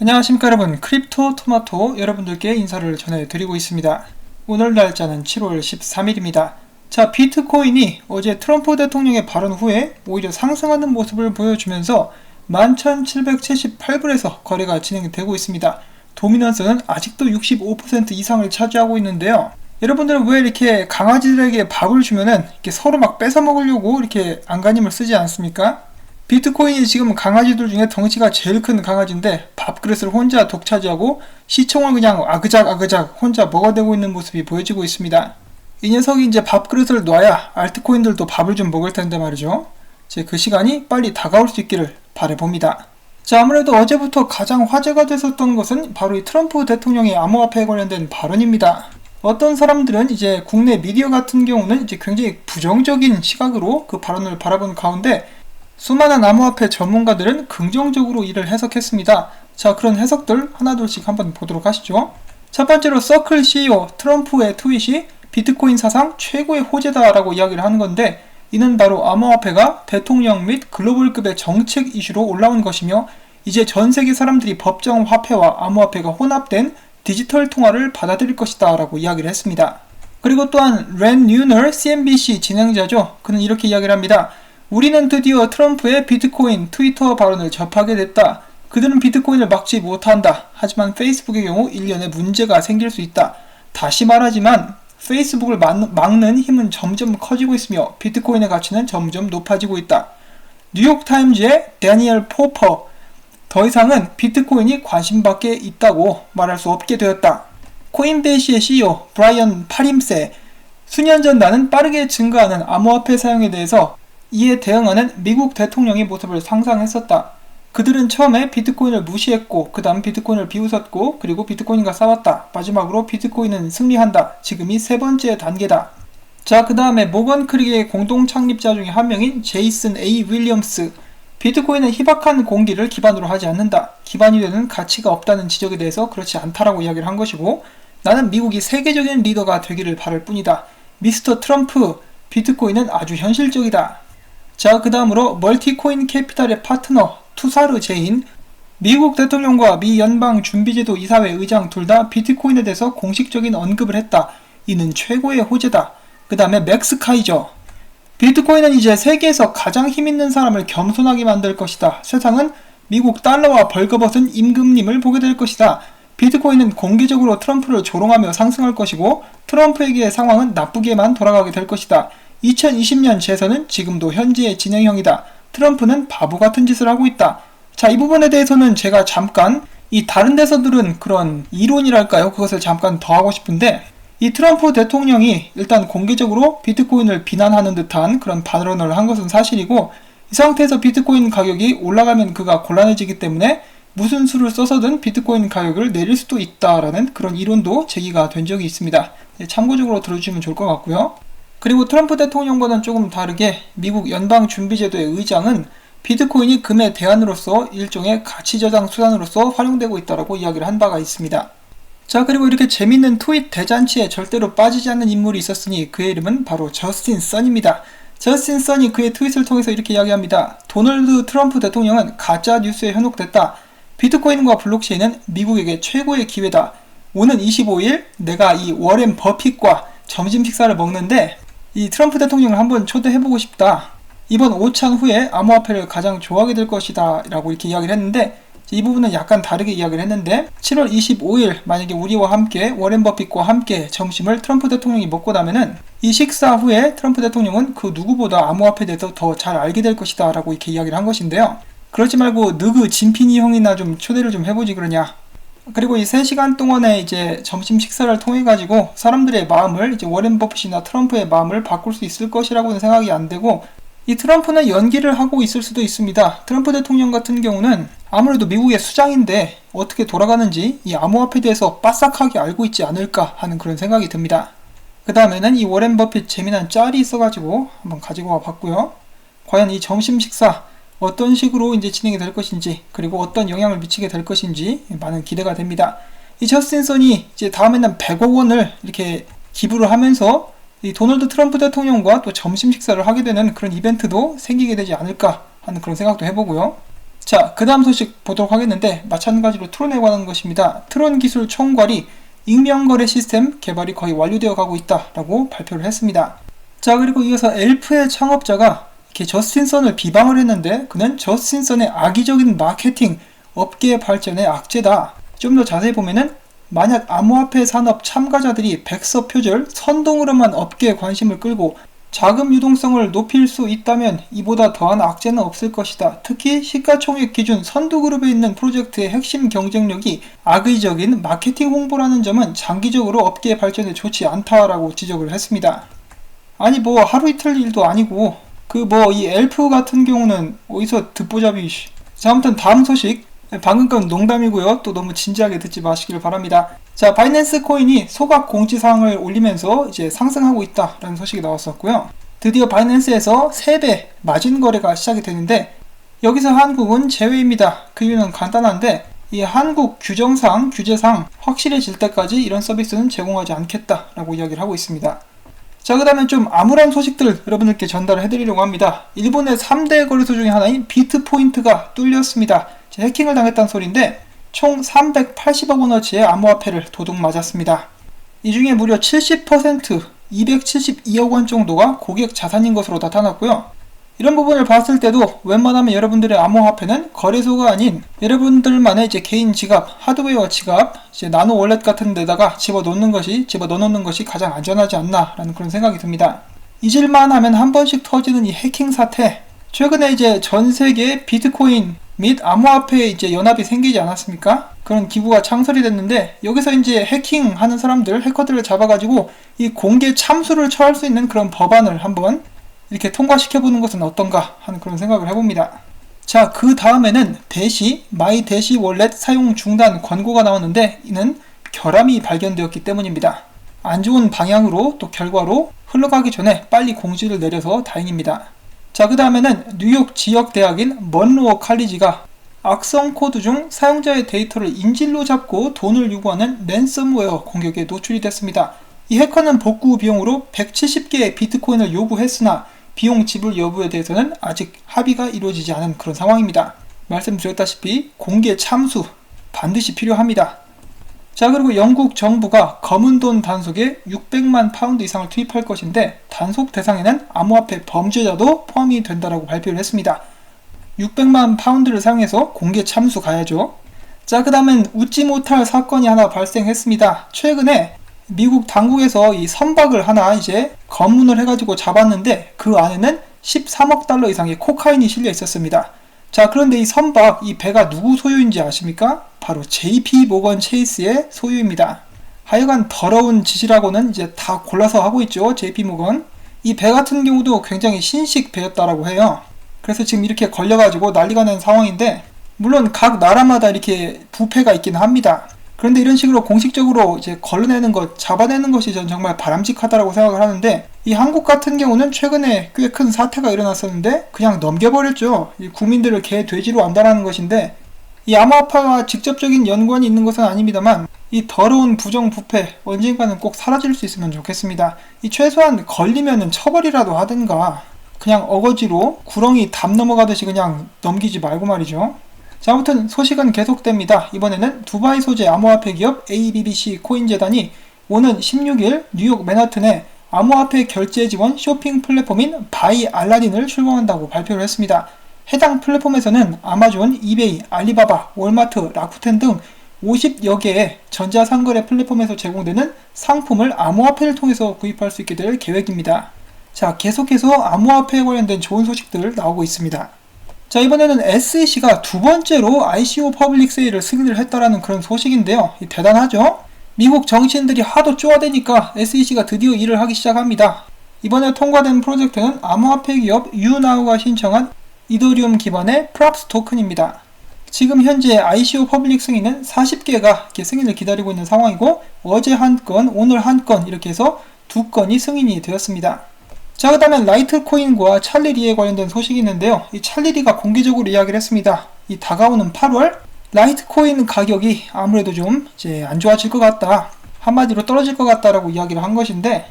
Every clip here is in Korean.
안녕하십니까 여러분, 크립토 토마토 여러분들께 인사를 전해드리고 있습니다. 오늘 날짜는 7월 13일입니다. 자, 비트코인이 어제 트럼프 대통령의 발언 후에 오히려 상승하는 모습을 보여주면서 11,778불에서 거래가 진행되고 있습니다. 도미넌스는 아직도 65% 이상을 차지하고 있는데요. 여러분들은 왜 이렇게 강아지들에게 밥을 주면은 이렇게 서로 막 뺏어 먹으려고 이렇게 안간힘을 쓰지 않습니까? 비트코인이 지금 강아지들 중에 덩치가 제일 큰 강아지인데 밥그릇을 혼자 독차지하고 시총을 그냥 아그작 혼자 먹어대고 있는 모습이 보여지고 있습니다. 이 녀석이 이제 밥그릇을 놔야 알트코인들도 밥을 좀 먹을 텐데 말이죠. 이제 그 시간이 빨리 다가올 수 있기를 바라봅니다. 자, 아무래도 어제부터 가장 화제가 됐었던 것은 바로 이 트럼프 대통령의 암호화폐에 관련된 발언입니다. 어떤 사람들은 이제 국내 미디어 같은 경우는 이제 굉장히 부정적인 시각으로 그 발언을 바라본 가운데 수많은 암호화폐 전문가들은 긍정적으로 이를 해석했습니다. 자, 그런 해석들 하나둘씩 한번 보도록 하시죠. 첫 번째로 서클 CEO 트럼프의 트윗이 비트코인 사상 최고의 호재다라고 이야기를 하는 건데, 이는 바로 암호화폐가 대통령 및 글로벌급의 정책 이슈로 올라온 것이며 이제 전 세계 사람들이 법정 화폐와 암호화폐가 혼합된 디지털 통화를 받아들일 것이다 라고 이야기를 했습니다. 그리고 또한 랜 뉴너 CNBC 진행자죠. 그는 이렇게 이야기를 합니다. 우리는 드디어 트럼프의 비트코인 트위터 발언을 접하게 됐다. 그들은 비트코인을 막지 못한다. 하지만 페이스북의 경우 일련의 문제가 생길 수 있다. 다시 말하지만 페이스북을 막는 힘은 점점 커지고 있으며 비트코인의 가치는 점점 높아지고 있다. 뉴욕타임즈의 데니얼 포퍼, 더 이상은 비트코인이 관심 밖에 있다고 말할 수 없게 되었다. 코인베이스의 CEO 브라이언 파림세, 수년 전 나는 빠르게 증가하는 암호화폐 사용에 대해서 이에 대응하는 미국 대통령의 모습을 상상했었다. 그들은 처음에 비트코인을 무시했고 그 다음 비트코인을 비웃었고 그리고 비트코인과 싸웠다. 마지막으로 비트코인은 승리한다. 지금이 세 번째 단계다. 자, 그 다음에 모건 크릭의 공동 창립자 중에 한 명인 제이슨 A. 윌리엄스, 비트코인은 희박한 공기를 기반으로 하지 않는다. 기반이 되는 가치가 없다는 지적에 대해서 그렇지 않다라고 이야기를 한 것이고, 나는 미국이 세계적인 리더가 되기를 바랄 뿐이다. 미스터 트럼프, 비트코인은 아주 현실적이다. 자, 그 다음으로 멀티코인 캐피탈의 파트너 투사르 제인, 미국 대통령과 미 연방준비제도 이사회 의장 둘 다 비트코인에 대해서 공식적인 언급을 했다. 이는 최고의 호재다. 그 다음에 맥스 카이저, 비트코인은 이제 세계에서 가장 힘있는 사람을 겸손하게 만들 것이다. 세상은 미국 달러와 벌거벗은 임금님을 보게 될 것이다. 비트코인은 공개적으로 트럼프를 조롱하며 상승할 것이고 트럼프에게의 상황은 나쁘게만 돌아가게 될 것이다. 2020년 재선은 지금도 현재의 진행형이다. 트럼프는 바보 같은 짓을 하고 있다. 자, 이 부분에 대해서는 제가 잠깐 이 다른 데서들은 그런 이론이랄까요? 그것을 잠깐 더 하고 싶은데, 이 트럼프 대통령이 일단 공개적으로 비트코인을 비난하는 듯한 그런 발언을 한 것은 사실이고, 이 상태에서 비트코인 가격이 올라가면 그가 곤란해지기 때문에 무슨 수를 써서든 비트코인 가격을 내릴 수도 있다라는 그런 이론도 제기가 된 적이 있습니다. 참고적으로 들어주시면 좋을 것 같고요. 그리고 트럼프 대통령과는 조금 다르게 미국 연방준비제도의 의장은 비트코인이 금의 대안으로서 일종의 가치저장 수단으로서 활용되고 있다고 이야기를 한 바가 있습니다. 자, 그리고 이렇게 재밌는 트윗 대잔치에 절대로 빠지지 않는 인물이 있었으니 그의 이름은 바로 저스틴 선입니다. 저스틴 선이 그의 트윗을 통해서 이렇게 이야기합니다. 도널드 트럼프 대통령은 가짜 뉴스에 현혹됐다. 비트코인과 블록체인은 미국에게 최고의 기회다. 오는 25일 내가 이 워렌 버핏과 점심 식사를 먹는데 이 트럼프 대통령을 한번 초대해보고 싶다. 이번 오찬 후에 암호화폐를 가장 좋아하게 될 것이다 라고 이렇게 이야기를 했는데, 이 부분은 약간 다르게 이야기를 했는데, 7월 25일 만약에 우리와 함께 워렌 버핏과 함께 점심을 트럼프 대통령이 먹고 나면은 이 식사 후에 트럼프 대통령은 그 누구보다 암호화폐에 대해서 더 잘 알게 될 것이다 라고 이렇게 이야기를 한 것인데요. 그러지 말고 느그 진피니 형이나 좀 초대를 좀 해보지 그러냐. 그리고 이 3시간 동안의 이제 점심 식사를 통해 가지고 사람들의 마음을, 이제 워렌 버핏이나 트럼프의 마음을 바꿀 수 있을 것이라고는 생각이 안 되고, 이 트럼프는 연기를 하고 있을 수도 있습니다. 트럼프 대통령 같은 경우는 아무래도 미국의 수장인데 어떻게 돌아가는지 이 암호화폐에 대해서 빠삭하게 알고 있지 않을까 하는 그런 생각이 듭니다. 그 다음에는 이 워렌 버핏 재미난 짤이 있어가지고 한번 가지고 와봤고요. 과연 이 점심 식사 어떤 식으로 이제 진행이 될 것인지, 그리고 어떤 영향을 미치게 될 것인지 많은 기대가 됩니다. 이 저스틴 선이 이제 다음에는 100억 원을 이렇게 기부를 하면서 이 도널드 트럼프 대통령과 또 점심 식사를 하게 되는 그런 이벤트도 생기게 되지 않을까 하는 그런 생각도 해보고요. 자, 그 다음 소식 보도록 하겠는데 마찬가지로 트론에 관한 것입니다. 트론 기술 총괄이 익명거래 시스템 개발이 거의 완료되어 가고 있다라고 발표를 했습니다. 자, 그리고 이어서 엘프의 창업자가 이렇게 저스틴 선을 비방을 했는데 그는 저스틴 선의 악의적인 마케팅, 업계 발전의 악재다. 좀 더 자세히 보면은 만약 암호화폐 산업 참가자들이 백서 표절, 선동으로만 업계에 관심을 끌고 자금 유동성을 높일 수 있다면 이보다 더한 악재는 없을 것이다. 특히 시가총액 기준 선두그룹에 있는 프로젝트의 핵심 경쟁력이 악의적인 마케팅 홍보라는 점은 장기적으로 업계의 발전에 좋지 않다라고 지적을 했습니다. 아니 뭐 하루 이틀 일도 아니고 이 엘프 같은 경우는 어디서 듣보잡이. 자, 아무튼 다음 소식. 방금 건 농담이고요. 또 너무 진지하게 듣지 마시길 바랍니다. 자, 바이낸스 코인이 소각 공지사항을 올리면서 이제 상승하고 있다라는 소식이 나왔었고요. 드디어 바이낸스에서 3배 마진 거래가 시작이 되는데 여기서 한국은 제외입니다. 그 이유는 간단한데 이 한국 규제상 확실해질 때까지 이런 서비스는 제공하지 않겠다라고 이야기를 하고 있습니다. 자, 그 다음에 좀 암울한 소식들 여러분들께 전달을 해드리려고 합니다. 일본의 3대 거래소 중에 하나인 비트포인트가 뚫렸습니다. 해킹을 당했다는 소리인데 총 380억 원어치의 암호화폐를 도둑 맞았습니다. 이 중에 무려 70%, 272억 원 정도가 고객 자산인 것으로 나타났고요. 이런 부분을 봤을 때도 웬만하면 여러분들의 암호화폐는 거래소가 아닌 여러분들만의 이제 개인 지갑, 하드웨어 지갑, 이제 나노 월렛 같은 데다가 집어넣는 것이 가장 안전하지 않나라는 그런 생각이 듭니다. 잊을만 하면 한 번씩 터지는 이 해킹 사태. 최근에 이제 전 세계 비트코인 및 암호화폐에 이제 연합이 생기지 않았습니까? 그런 기구가 창설이 됐는데 여기서 이제 해킹하는 사람들, 해커들을 잡아가지고 이 공개 참수를 처할 수 있는 그런 법안을 한번 이렇게 통과시켜보는 것은 어떤가 하는 그런 생각을 해봅니다. 자, 그 다음에는 마이 대시 월렛 사용 중단 권고가 나왔는데 이는 결함이 발견되었기 때문입니다. 안 좋은 방향으로 또 결과로 흘러가기 전에 빨리 공지를 내려서 다행입니다. 자, 그 다음에는 뉴욕 지역 대학인 먼로어 칼리지가 악성 코드 중 사용자의 데이터를 인질로 잡고 돈을 요구하는 랜섬웨어 공격에 노출이 됐습니다. 이 해커는 복구 비용으로 170개의 비트코인을 요구했으나 비용 지불 여부에 대해서는 아직 합의가 이루어지지 않은 그런 상황입니다. 말씀드렸다시피 공개 참수 반드시 필요합니다. 자, 그리고 영국 정부가 검은 돈 단속에 600만 파운드 이상을 투입할 것인데 단속 대상에는 암호화폐 범죄자도 포함이 된다라고 발표를 했습니다. 600만 파운드를 사용해서 공개 참수 가야죠. 자, 그 다음엔 웃지 못할 사건이 하나 발생했습니다. 최근에 미국 당국에서 이 선박을 하나 이제 검문을 해가지고 잡았는데 그 안에는 13억 달러 이상의 코카인이 실려 있었습니다. 자, 그런데 이 선박, 이 배가 누구 소유인지 아십니까? 바로 JP 모건 체이스의 소유입니다. 하여간 더러운 짓이라고는 이제 다 골라서 하고 있죠. JP 모건. 이 배 같은 경우도 굉장히 신식 배였다라고 해요. 그래서 지금 이렇게 걸려가지고 난리가 난 상황인데 물론 각 나라마다 이렇게 부패가 있긴 합니다. 그런데 이런 식으로 공식적으로 이제 걸러내는 것, 잡아내는 것이 전 정말 바람직하다라고 생각을 하는데 이 한국 같은 경우는 최근에 꽤 큰 사태가 일어났었는데 그냥 넘겨버렸죠. 이 국민들을 개, 돼지로 안다라는 것인데 이 암호화폐와 직접적인 연관이 있는 것은 아닙니다만 이 더러운 부정부패 언젠가는 꼭 사라질 수 있으면 좋겠습니다. 이 최소한 걸리면은 처벌이라도 하든가 그냥 어거지로 구렁이 담 넘어가듯이 그냥 넘기지 말고 말이죠. 자, 아무튼 소식은 계속됩니다. 이번에는 두바이 소재 암호화폐 기업 ABBC 코인재단이 오는 16일 뉴욕 맨하튼에 암호화폐 결제 지원 쇼핑 플랫폼인 바이 알라딘을 출범한다고 발표를 했습니다. 해당 플랫폼에서는 아마존, 이베이, 알리바바, 월마트, 라쿠텐 등 50여 개의 전자상거래 플랫폼에서 제공되는 상품을 암호화폐를 통해서 구입할 수 있게 될 계획입니다. 자, 계속해서 암호화폐에 관련된 좋은 소식들 나오고 있습니다. 자, 이번에는 SEC가 두 번째로 ICO 퍼블릭 세일을 승인을 했다라는 그런 소식인데요. 대단하죠? 미국 정치인들이 하도 쪼아대니까 SEC가 드디어 일을 하기 시작합니다. 이번에 통과된 프로젝트는 암호화폐 기업 유나우가 신청한 이더리움 기반의 프랍스 토큰입니다. 지금 현재 ICO 퍼블릭 승인은 40개가 이렇게 승인을 기다리고 있는 상황이고 어제 한 건, 오늘 한 건 이렇게 해서 두 건이 승인이 되었습니다. 자, 그 다음에 라이트코인과 찰리리에 관련된 소식이 있는데요. 이 찰리리가 공개적으로 이야기를 했습니다. 이 다가오는 8월 라이트코인 가격이 아무래도 좀 이제 안 좋아질 것 같다. 한마디로 떨어질 것 같다라고 이야기를 한 것인데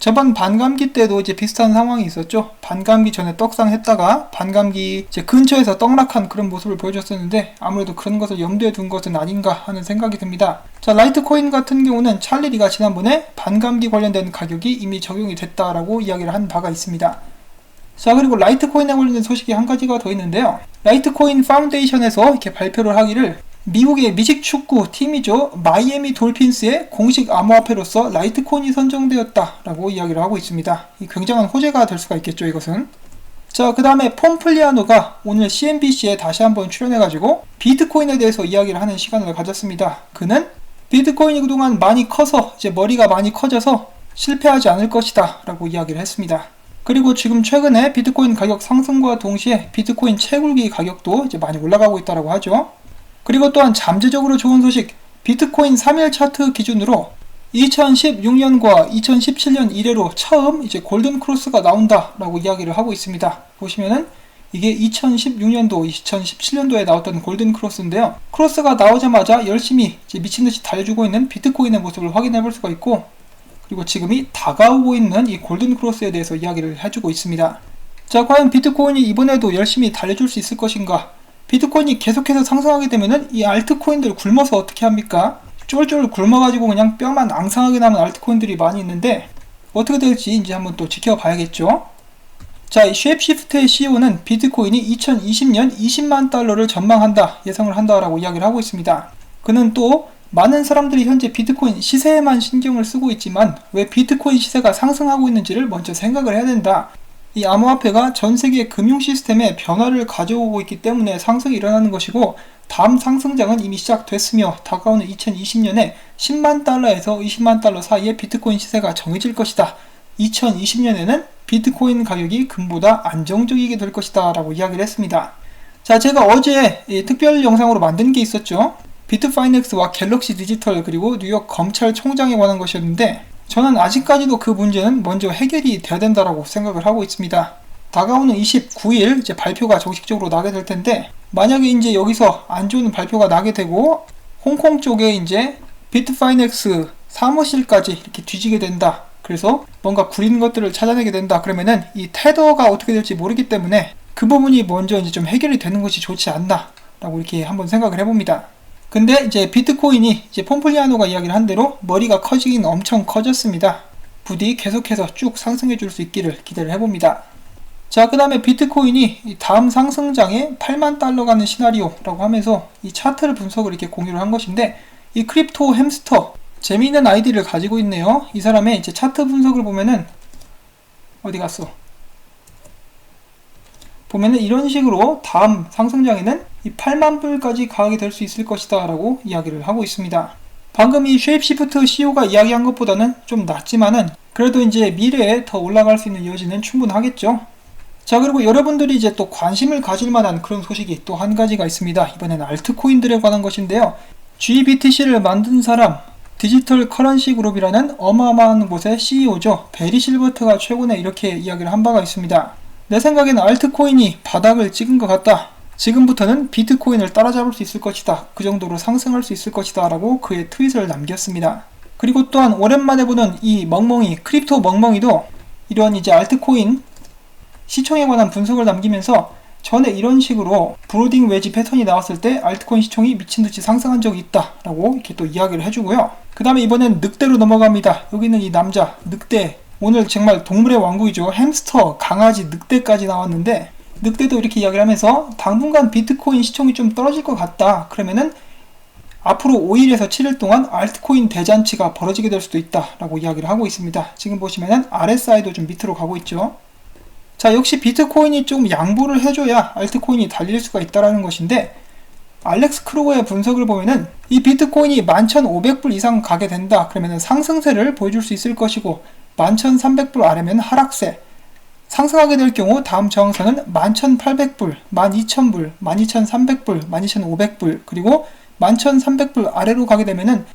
저번 반감기 때도 이제 비슷한 상황이 있었죠. 반감기 전에 떡상했다가 반감기 이제 근처에서 떡락한 그런 모습을 보여줬었는데 아무래도 그런 것을 염두에 둔 것은 아닌가 하는 생각이 듭니다. 자, 라이트코인 같은 경우는 찰리가 지난번에 반감기 관련된 가격이 이미 적용이 됐다라고 이야기를 한 바가 있습니다. 자, 그리고 라이트코인에 관련된 소식이 한 가지가 더 있는데요. 라이트코인 파운데이션에서 이렇게 발표를 하기를 미국의 미식축구 팀이죠. 마이애미 돌핀스의 공식 암호화폐로서 라이트코인이 선정되었다라고 이야기를 하고 있습니다. 이 굉장한 호재가 될 수가 있겠죠, 이것은. 자, 그 다음에 폼플리아노가 오늘 CNBC에 다시 한번 출연해가지고 비트코인에 대해서 이야기를 하는 시간을 가졌습니다. 그는 비트코인이 그동안 많이 커서 이제 머리가 많이 커져서 실패하지 않을 것이다 라고 이야기를 했습니다. 그리고 지금 최근에 비트코인 가격 상승과 동시에 비트코인 채굴기 가격도 이제 많이 올라가고 있다고 하죠. 그리고 또한 잠재적으로 좋은 소식, 비트코인 3일 차트 기준으로 2016년과 2017년 이래로 처음 이제 골든 크로스가 나온다라고 이야기를 하고 있습니다. 보시면은 이게 2016년도, 2017년도에 나왔던 골든 크로스인데요. 크로스가 나오자마자 열심히 이제 미친듯이 달려주고 있는 비트코인의 모습을 확인해 볼 수가 있고, 그리고 지금이 다가오고 있는 이 골든 크로스에 대해서 이야기를 해주고 있습니다. 자, 과연 비트코인이 이번에도 열심히 달려줄 수 있을 것인가? 비트코인이 계속해서 상승하게 되면은 이 알트코인들 굶어서 어떻게 합니까? 쫄쫄 굶어가지고 그냥 뼈만 앙상하게 남은 알트코인들이 많이 있는데 어떻게 될지 이제 한번 또 지켜봐야겠죠. 자, 이 쉐입시프트의 CEO는 비트코인이 2020년 20만 달러를 전망한다, 예상을 한다라고 이야기를 하고 있습니다. 그는 또 많은 사람들이 현재 비트코인 시세에만 신경을 쓰고 있지만 왜 비트코인 시세가 상승하고 있는지를 먼저 생각을 해야 된다. 이 암호화폐가 전 세계 금융 시스템에 변화를 가져오고 있기 때문에 상승이 일어나는 것이고, 다음 상승장은 이미 시작됐으며 다가오는 2020년에 10만 달러에서 20만 달러 사이에 비트코인 시세가 정해질 것이다. 2020년에는 비트코인 가격이 금보다 안정적이게 될 것이다 라고 이야기를 했습니다. 자, 제가 어제 특별 영상으로 만든 게 있었죠. 비트파이넥스와 갤럭시 디지털 그리고 뉴욕 검찰총장에 관한 것이었는데, 저는 아직까지도 그 문제는 먼저 해결이 돼야 된다라고 생각을 하고 있습니다. 다가오는 29일 이제 발표가 정식적으로 나게 될 텐데, 만약에 이제 여기서 안 좋은 발표가 나게 되고 홍콩 쪽에 이제 비트파이넥스 사무실까지 이렇게 뒤지게 된다. 그래서 뭔가 구린 것들을 찾아내게 된다. 그러면은 이 테더가 어떻게 될지 모르기 때문에 그 부분이 먼저 이제 좀 해결이 되는 것이 좋지 않나라고 이렇게 한번 생각을 해봅니다. 근데 이제 비트코인이 이제 폼플리아노가 이야기를 한 대로 머리가 커지긴 엄청 커졌습니다. 부디 계속해서 쭉 상승해 줄 수 있기를 기대를 해봅니다. 자, 그 다음에 비트코인이 다음 상승장에 8만 달러 가는 시나리오라고 하면서 이 차트를 분석을 이렇게 공유를 한 것인데, 이 크립토 햄스터 재미있는 아이디를 가지고 있네요. 이 사람의 이제 차트 분석을 보면은 어디 갔어? 보면은 이런 식으로 다음 상승장에는 이 8만 불까지 가게 될 수 있을 것이다 라고 이야기를 하고 있습니다. 방금 이 쉐입시프트 CEO가 이야기한 것보다는 좀 낮지만은 그래도 이제 미래에 더 올라갈 수 있는 여지는 충분하겠죠. 자, 그리고 여러분들이 이제 또 관심을 가질 만한 그런 소식이 또 한 가지가 있습니다. 이번에는 알트코인들에 관한 것인데요. GBTC를 만든 사람, 디지털 커런시 그룹이라는 어마어마한 곳의 CEO죠. 베리 실버트가 최근에 이렇게 이야기를 한 바가 있습니다. 내 생각에는 알트코인이 바닥을 찍은 것 같다. 지금부터는 비트코인을 따라잡을 수 있을 것이다. 그 정도로 상승할 수 있을 것이다 라고 그의 트윗을 남겼습니다. 그리고 또한 오랜만에 보는 이 멍멍이, 크립토 멍멍이도 이런 이제 알트코인 시총에 관한 분석을 남기면서 전에 이런 식으로 브로딩 웨지 패턴이 나왔을 때 알트코인 시총이 미친듯이 상승한 적이 있다 라고 이렇게 또 이야기를 해주고요. 그 다음에 이번엔 늑대로 넘어갑니다. 여기는 이 남자 늑대, 오늘 정말 동물의 왕국이죠. 햄스터, 강아지, 늑대까지 나왔는데, 늑대도 이렇게 이야기를 하면서 당분간 비트코인 시총이 좀 떨어질 것 같다. 그러면은 앞으로 5일에서 7일 동안 알트코인 대잔치가 벌어지게 될 수도 있다 라고 이야기를 하고 있습니다. 지금 보시면은 RSI도 좀 밑으로 가고 있죠. 자, 역시 비트코인이 좀 양보를 해줘야 알트코인이 달릴 수가 있다라는 것인데, 알렉스 크루거의 분석을 보면은 이 비트코인이 11,500불 이상 가게 된다. 그러면은 상승세를 보여줄 수 있을 것이고, 11,300불 아래면 하락세, 상승하게 될 경우 다음 저항선은 11,800불, 12,000불, 12,300불, 12,500불, 그리고 11,300불 아래로 가게 되면은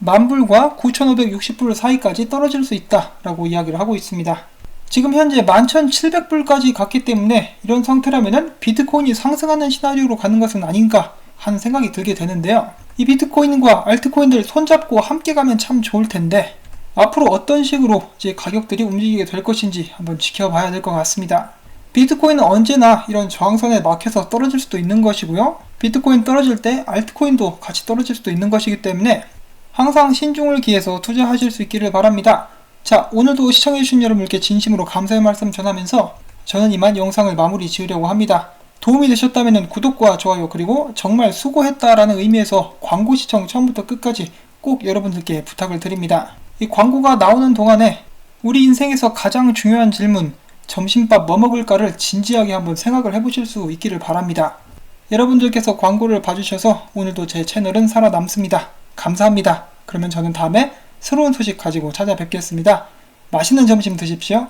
10,000불과 9,560불 사이까지 떨어질 수 있다 라고 이야기를 하고 있습니다. 지금 현재 11,700불까지 갔기 때문에 이런 상태라면은 비트코인이 상승하는 시나리오로 가는 것은 아닌가 하는 생각이 들게 되는데요. 이 비트코인과 알트코인들 손잡고 함께 가면 참 좋을 텐데, 앞으로 어떤 식으로 이제 가격들이 움직이게 될 것인지 한번 지켜봐야 될 것 같습니다. 비트코인은 언제나 이런 저항선에 막혀서 떨어질 수도 있는 것이고요. 비트코인 떨어질 때 알트코인도 같이 떨어질 수도 있는 것이기 때문에 항상 신중을 기해서 투자하실 수 있기를 바랍니다. 자, 오늘도 시청해주신 여러분께 진심으로 감사의 말씀 전하면서 저는 이만 영상을 마무리 지으려고 합니다. 도움이 되셨다면 구독과 좋아요, 그리고 정말 수고했다라는 의미에서 광고 시청 처음부터 끝까지 꼭 여러분들께 부탁을 드립니다. 이 광고가 나오는 동안에 우리 인생에서 가장 중요한 질문, 점심밥 뭐 먹을까를 진지하게 한번 생각을 해보실 수 있기를 바랍니다. 여러분들께서 광고를 봐주셔서 오늘도 제 채널은 살아남습니다. 감사합니다. 그러면 저는 다음에 새로운 소식 가지고 찾아뵙겠습니다. 맛있는 점심 드십시오.